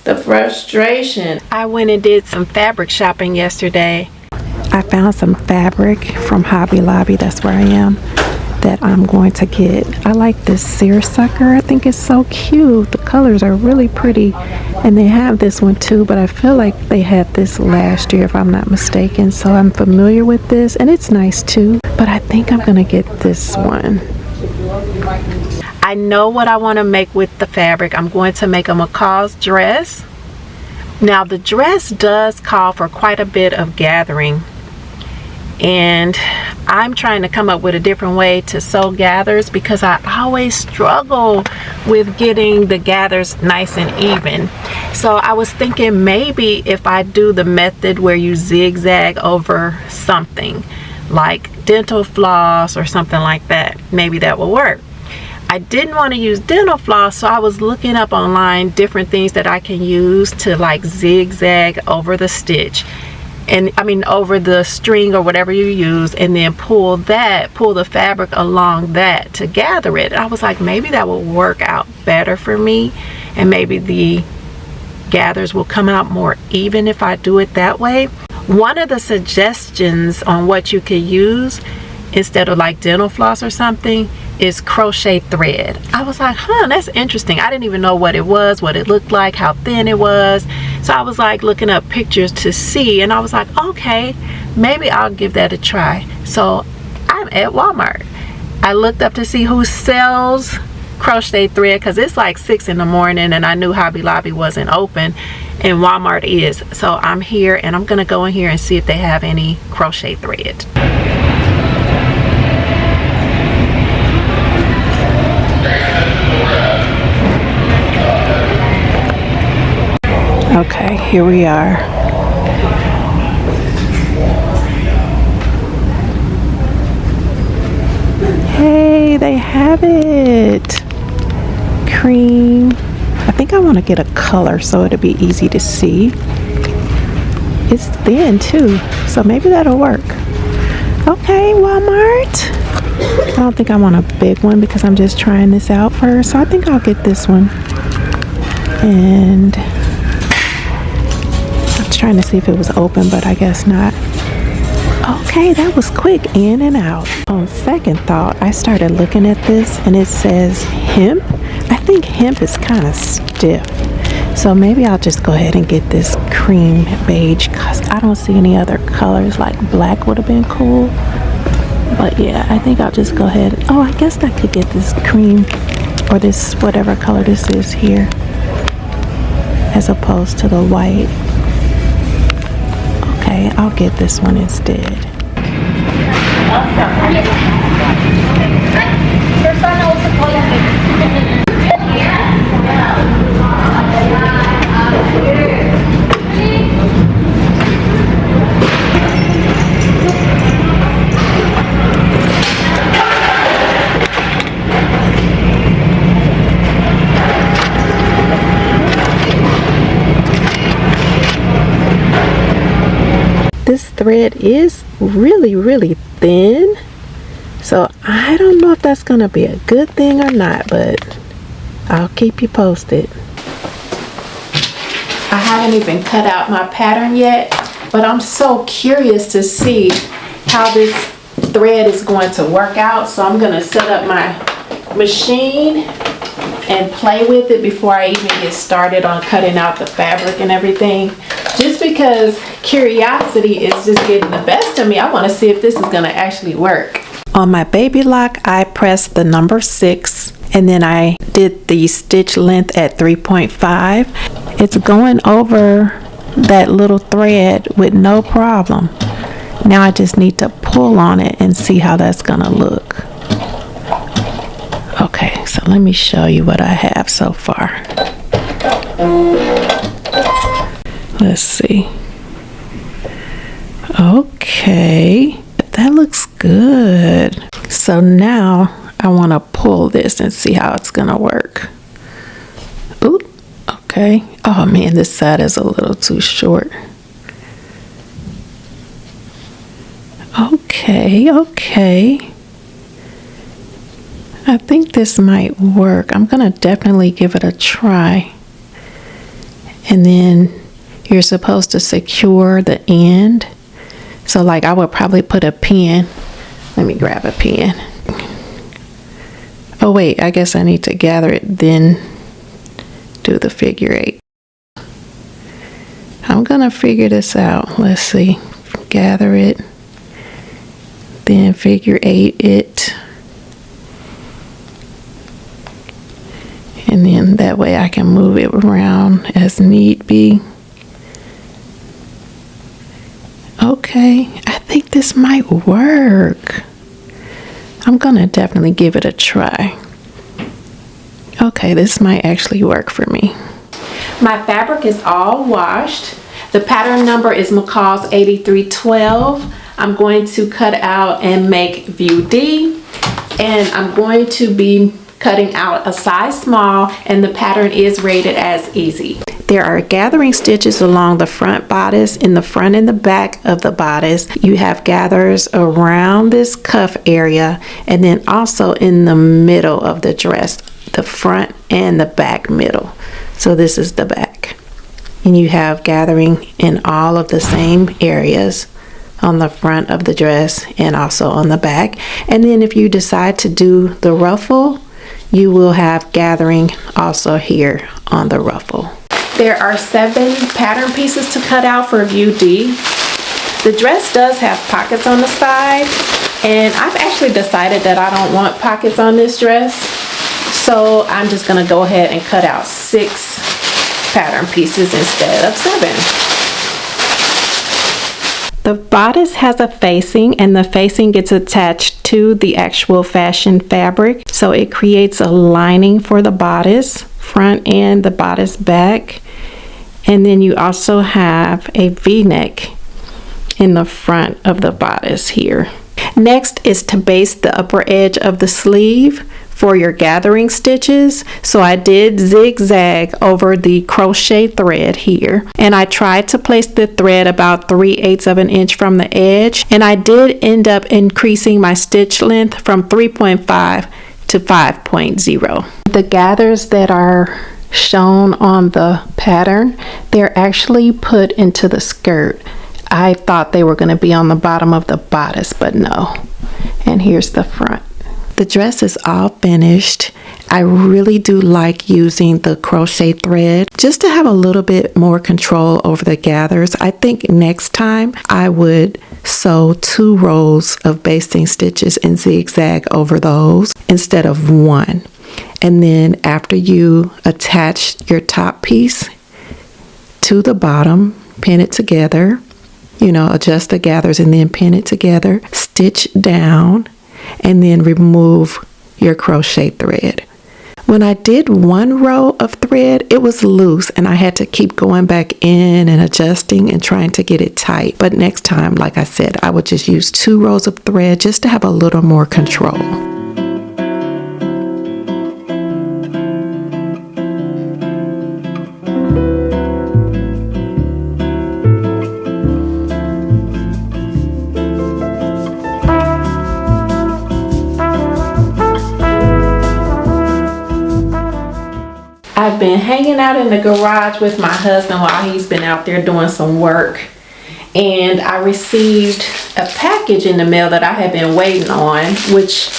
The frustration. I went and did some fabric shopping yesterday. I found some fabric from Hobby Lobby, that's where I am, that I'm going to get. I like this seersucker. I think it's so cute. The colors are really pretty, and they have this one too, but I feel like they had this last year if I'm not mistaken, so I'm familiar with this, and it's nice too, but I think I'm gonna get this one. I know what I want to make with the fabric. I'm going to make a McCall's dress. Now the dress does call for quite a bit of gathering, and I'm trying to come up with a different way to sew gathers because I always struggle with getting the gathers nice and even. So I was thinking maybe if I do the method where you zigzag over something like dental floss or something like that, maybe that will work. I didn't want to use dental floss, so I was looking up online different things that I can use to like zigzag over the stitch, and I mean over the string or whatever you use, and then pull the fabric along that to gather it. I was like, maybe that will work out better for me, and maybe the gathers will come out more even if I do it that way. One of the suggestions on what you could use instead of like dental floss or something is crochet thread. I was like, that's interesting. I didn't even know what it was, what it looked like, how thin it was. So I was like looking up pictures to see, and I was like, okay, maybe I'll give that a try. So I'm at Walmart. I looked up to see who sells crochet thread because it's like 6 in the morning and I knew Hobby Lobby wasn't open, and Walmart is. So I'm here and I'm gonna go in here and see if they have any crochet thread. Okay, here we are. Hey, they have it. Cream. I think I want to get a color so it'll be easy to see. It's thin too, so maybe that'll work. Okay, Walmart. I don't think I want a big one because I'm just trying this out first, so I think I'll get this one. And trying to see if it was open, but I guess not. Okay, that was quick, in and out. On second thought, I started looking at this and it says hemp. I think hemp is kind of stiff, so maybe I'll just go ahead and get this cream beige because I don't see any other colors. Like black would have been cool, but yeah, I think I'll just go ahead. Oh, I guess I could get this cream or this whatever color this is here as opposed to the white. Okay, I'll get this one instead. This thread is really thin, so I don't know if that's gonna be a good thing or not, but I'll keep you posted. I haven't even cut out my pattern yet, but I'm so curious to see how this thread is going to work out, so I'm gonna set up my machine and play with it before I even get started on cutting out the fabric and everything, just because curiosity is just getting the best of me. I want to see if this is going to actually work. On my baby lock, I pressed the number 6 and then I did the stitch length at 3.5. It's going over that little thread with no problem. Now I just need to pull on it and see how that's going to look. Okay, so let me show you what I have so far. Let's see. Okay, that looks good. So now I want to pull this and see how it's gonna work. Ooh, okay. Oh man, this side is a little too short. Okay. I think this might work. I'm gonna definitely give it a try. And then you're supposed to secure the end. So like I would probably put a pin. Let me grab a pin. Oh wait, I guess I need to gather it, then do the figure 8. I'm gonna figure this out. Let's see. Gather it, then figure 8 it. And then that way I can move it around as need be. Okay, I think this might work. I'm gonna definitely give it a try. Okay, this might actually work for me. My fabric is all washed. The pattern number is McCall's 8312. I'm going to cut out and make view D. And I'm going to be cutting out a size small, and the pattern is rated as easy. There are gathering stitches along the front bodice, in the front and the back of the bodice. You have gathers around this cuff area, and then also in the middle of the dress, the front and the back middle. So this is the back. And you have gathering in all of the same areas on the front of the dress and also on the back. And then if you decide to do the ruffle, you will have gathering also here on the ruffle. There are 7 pattern pieces to cut out for view D. The dress does have pockets on the side, and I've actually decided that I don't want pockets on this dress. So I'm just gonna go ahead and cut out 6 pattern pieces instead of 7. The bodice has a facing, and the facing gets attached to the actual fashion fabric. So it creates a lining for the bodice, front and the bodice back. And then you also have a V-neck in the front of the bodice here. Next is to baste the upper edge of the sleeve for your gathering stitches. So I did zigzag over the crochet thread here, and I tried to place the thread about 3/8 of an inch from the edge, and I did end up increasing my stitch length from 3.5 to 5.0. The gathers that are shown on the pattern, they're actually put into the skirt. I thought they were going to be on the bottom of the bodice, but no. And here's the front. The dress is all finished. I really do like using the crochet thread just to have a little bit more control over the gathers. I think next time I would sew 2 rows of basting stitches and zigzag over those instead of 1. And then after you attach your top piece to the bottom, pin it together, adjust the gathers and then pin it together, stitch down, and then remove your crochet thread. When I did 1 row of thread, it was loose and I had to keep going back in and adjusting and trying to get it tight. But next time, like I said, I would just use 2 rows of thread just to have a little more control. I've been hanging out in the garage with my husband while he's been out there doing some work, and I received a package in the mail that I had been waiting on, which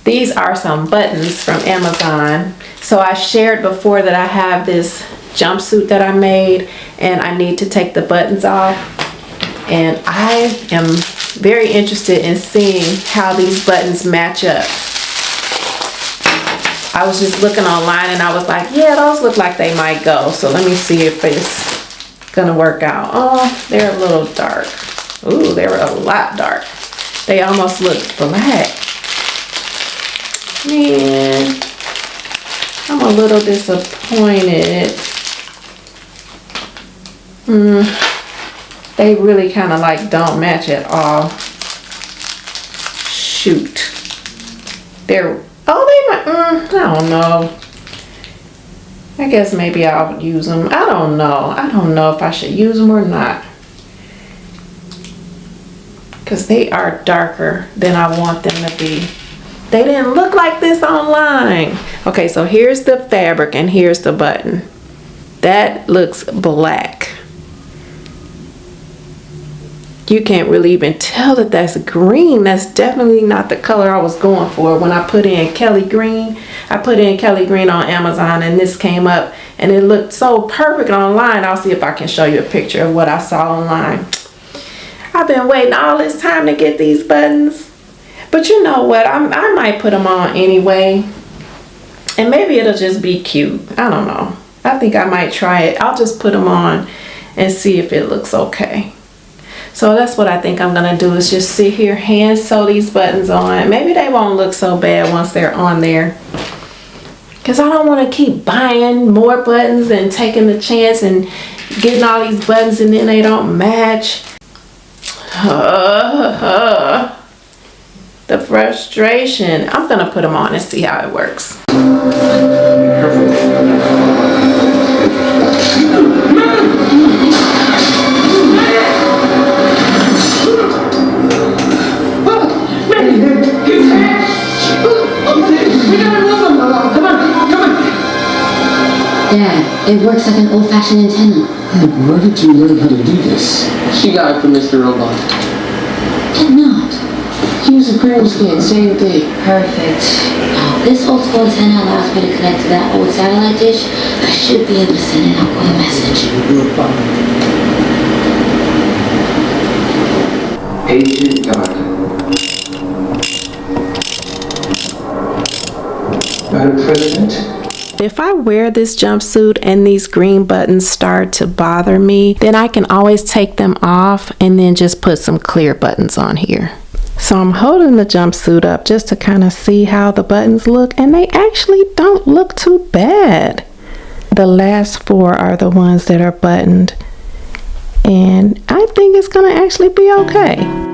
these are some buttons from Amazon. So I shared before that I have this jumpsuit that I made and I need to take the buttons off, and I am very interested in seeing how these buttons match up. I was just looking online and I was like, yeah, those look like they might go. So let me see if it's gonna work out. Oh, they're a little dark. Ooh, they were a lot dark. They almost look black. Man, I'm a little disappointed. They really kind of like don't match at all. Shoot. They might, I don't know. I guess maybe I'll use them. I don't know. I don't know if I should use them or not, because they are darker than I want them to be. They didn't look like this online. Okay, so here's the fabric and here's the button. That looks black. You can't really even tell that that's green. That's definitely not the color I was going for when I put in Kelly green. I put in Kelly green on Amazon and this came up and it looked so perfect online. I'll see if I can show you a picture of what I saw online. I've been waiting all this time to get these buttons. But you know what? I might put them on anyway. And maybe it'll just be cute. I don't know. I think I might try it. I'll just put them on and see if it looks okay. So that's what I think I'm gonna do, is just sit here, hand sew these buttons on. Maybe they won't look so bad once they're on there. Cause I don't wanna keep buying more buttons and taking the chance and getting all these buttons and then they don't match. The frustration. I'm gonna put them on and see how it works. Dad, it works like an old-fashioned antenna. Where did you learn how to do this? She got it from Mr. Robot. Did not. He was a Greenwich kid, same thing. Perfect. Now, this old-school antenna allows me to connect to that old satellite dish. I should be able to send an outgoing message. Agent Doctor. Madam President? If I wear this jumpsuit and these green buttons start to bother me, then I can always take them off and then just put some clear buttons on here. So I'm holding the jumpsuit up just to kind of see how the buttons look, and they actually don't look too bad. The last 4 are the ones that are buttoned, and I think it's gonna actually be okay.